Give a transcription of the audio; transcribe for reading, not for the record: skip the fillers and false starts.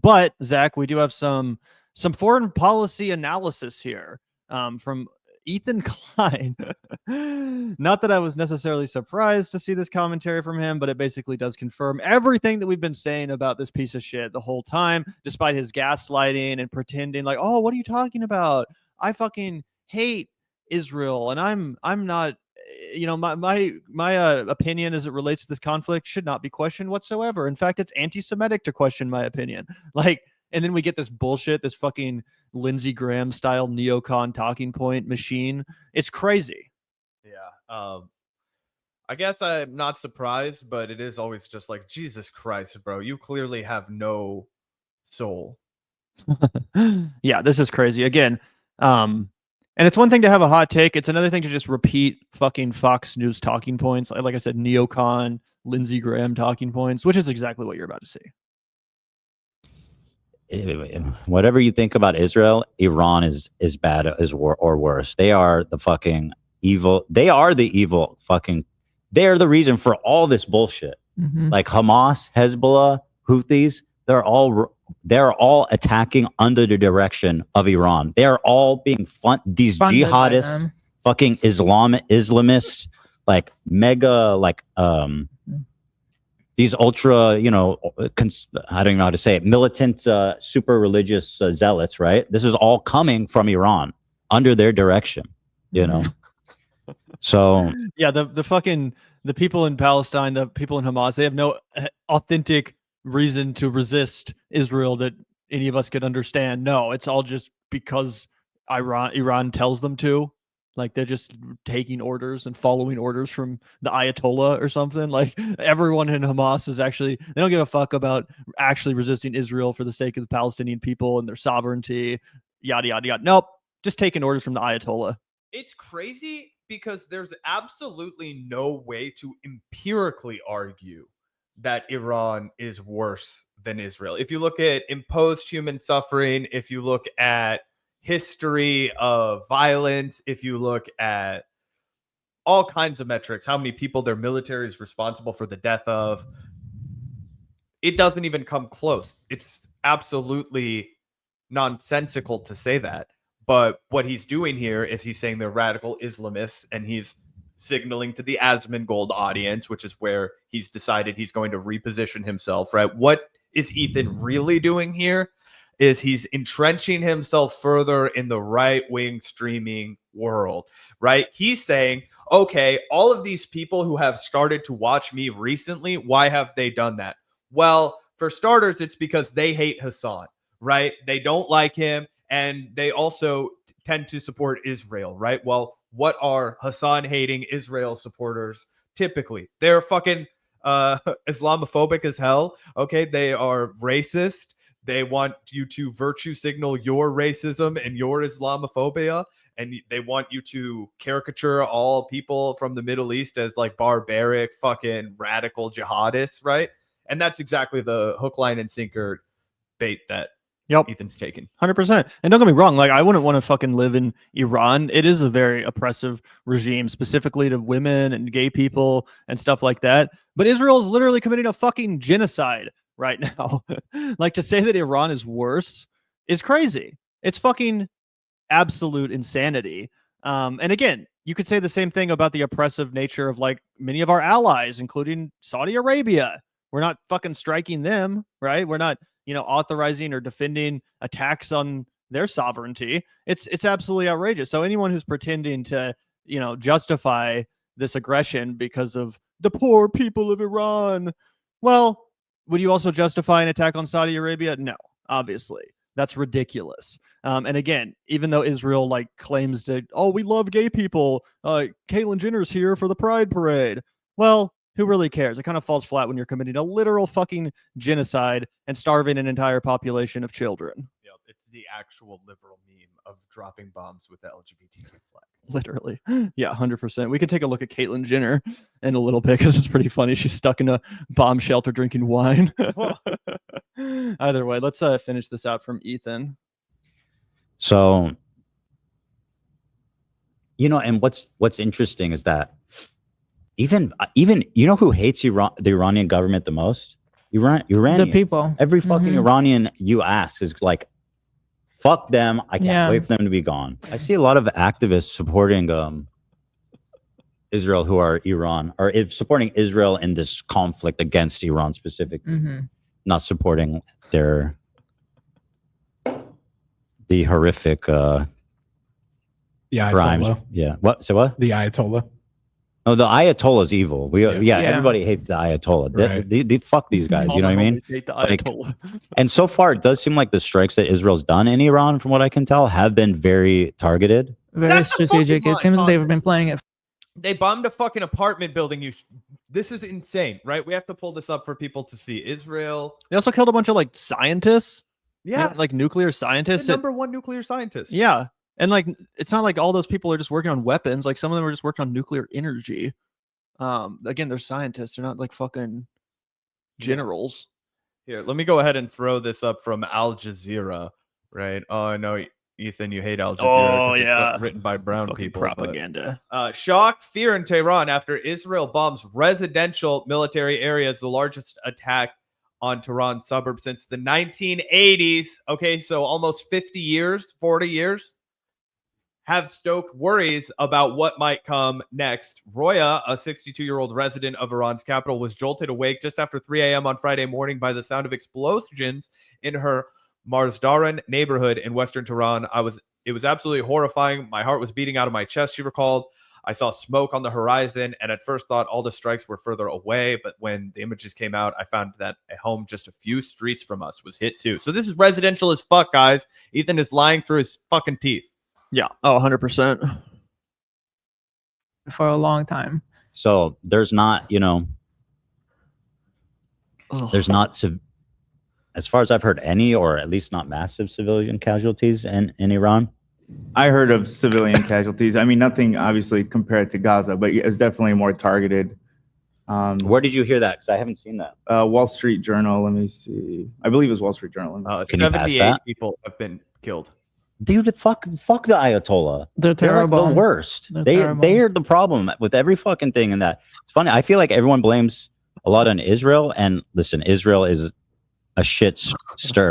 But Zach, we do have some foreign policy analysis here from Ethan Klein. Not that I was necessarily surprised to see this commentary from him, but it basically does confirm everything that we've been saying about this piece of shit the whole time, despite his gaslighting and pretending like, oh, what are you talking about? I fucking hate Israel, and I'm not. My opinion as it relates to this conflict should not be questioned whatsoever. In fact, it's anti-Semitic to question my opinion. Like, and then we get this bullshit, this fucking Lindsey Graham style neocon talking point machine. It's crazy. Yeah. I guess I'm not surprised, but it is always just like, Jesus Christ, bro, you clearly have no soul. Yeah, this is crazy. Again, and it's one thing to have a hot take. It's another thing to just repeat fucking Fox News talking points. Like I said, neocon, Lindsey Graham talking points, which is exactly what you're about to see. Whatever you think about Israel, Iran is bad as or worse. They are the fucking evil. They are the evil fucking. They are the reason for all this bullshit. Mm-hmm. Like Hamas, Hezbollah, Houthis, they're all attacking under the direction of Iran. They are all being these jihadists, fucking Islamists, like mega, like these ultra, I don't even know how to say it, militant, super religious zealots, right? This is all coming from Iran under their direction, So yeah, the people in Palestine, the people in Hamas, they have no authentic reason to resist Israel that any of us could understand. No, it's all just because Iran tells them to. Like, they're just taking orders and following orders from the Ayatollah or something. Like, everyone in Hamas is actually, they don't give a fuck about actually resisting Israel for the sake of the Palestinian people and their sovereignty, yada, yada, yada. Nope, just taking orders from the Ayatollah. It's crazy because there's absolutely no way to empirically argue that Iran is worse than Israel. If you look at imposed human suffering, if you look at history of violence, if you look at all kinds of metrics, how many people their military is responsible for the death of, it doesn't even come close. It's absolutely nonsensical to say that. But what he's doing here is he's saying they're radical Islamists, and he's signaling to the Asmongold audience, which is where he's decided he's going to reposition himself, right? What is Ethan really doing here is he's entrenching himself further in the right-wing streaming world, right? He's saying, okay, all of these people who have started to watch me recently, why have they done that? Well, for starters, it's because they hate Hassan, right? They don't like him, and they also tend to support Israel, right? Well, what are Hassan-hating Israel supporters typically? They're fucking Islamophobic as hell, okay? They are racist. They want you to virtue signal your racism and your Islamophobia, and they want you to caricature all people from the Middle East as like barbaric, fucking radical jihadists, right? And that's exactly the hook, line, and sinker bait that Ethan's taken. 100%. And don't get me wrong, like, I wouldn't want to fucking live in Iran. It is a very oppressive regime, specifically to women and gay people and stuff like that. But Israel is literally committing a fucking genocide right now. Like, to say that Iran is worse is crazy. It's fucking absolute insanity. And again, you could say the same thing about the oppressive nature of like many of our allies, including Saudi Arabia. We're not fucking striking them, right? We're not, authorizing or defending attacks on their sovereignty. It's absolutely outrageous. So anyone who's pretending to, justify this aggression because of the poor people of Iran, well, would you also justify an attack on Saudi Arabia? No, obviously. That's ridiculous. And again, even though Israel like claims that, oh, we love gay people, Caitlyn Jenner's here for the Pride Parade. Well, who really cares? It kind of falls flat when you're committing a literal fucking genocide and starving an entire population of children. Yep, it's the actual liberal meme of dropping bombs with the LGBTQ flag. Literally. Yeah, 100%. We could take a look at Caitlyn Jenner in a little bit because it's pretty funny. She's stuck in a bomb shelter drinking wine. Either way, let's finish this out from Ethan. So, and what's interesting is that even who hates the Iranian government the most? Iranian. The people. Every fucking Iranian you ask is like, fuck them. I can't wait for them to be gone. I see a lot of activists supporting Israel who are Iran, or supporting Israel in this conflict against Iran specifically, not supporting the horrific the crimes. Ayatollah. Yeah. What? So what? The Ayatollah. No, the Ayatollah is evil. Yeah. Everybody hates the Ayatollah. Right. They fuck these guys. All You know my what I mean? homies hate the Like, Ayatollah. and so far, it does seem like the strikes that Israel's done in Iran, from what I can tell, have been very targeted. Very That's the strategic. fucking It seems line, they've been playing it. They bombed a fucking apartment building. This is insane, right? We have to pull this up for people to see. Israel. They also killed a bunch of like scientists. Yeah. Like nuclear The scientists. number one nuclear scientist. Yeah. And like, it's not like all those people are just working on weapons. Like some of them are just working on nuclear energy. Again, they're scientists. They're not like fucking generals. Here, let me go ahead and throw this up from Al Jazeera, right? Oh, I know, Ethan, you hate Al Jazeera. 'cause Oh, it's yeah. written by brown Fucking people. but, propaganda. shock, fear in Tehran after Israel bombs residential military areas, the largest attack on Tehran suburb since the 1980s. Okay, so almost 50 years, 40 years. Have stoked worries about what might come next. Roya, a 62-year-old resident of Iran's capital, was jolted awake just after 3 a.m. on Friday morning by the sound of explosions in her Marzdaran neighborhood in western Tehran. It was absolutely horrifying. My heart was beating out of my chest, she recalled. I saw smoke on the horizon and at first thought all the strikes were further away. But when the images came out, I found that a home just a few streets from us was hit too. So this is residential as fuck, guys. Ethan is lying through his fucking teeth. Yeah. Oh, 100%. For a long time. So there's not, there's not, as far as I've heard, any, or at least not massive civilian casualties in Iran. I heard of civilian casualties. I mean, nothing obviously compared to Gaza, but it's definitely more targeted. Where did you hear that? Because I haven't seen that. Wall Street Journal. Let me see. I believe it was Wall Street Journal. Can you pass 78 that? people have been killed. Dude, fuck the Ayatollah. They're They're like terrible. the worst. They're They terrible. are the problem with every fucking thing. And that it's funny. I feel like everyone blames a lot on Israel. And listen, Israel is a shit stir.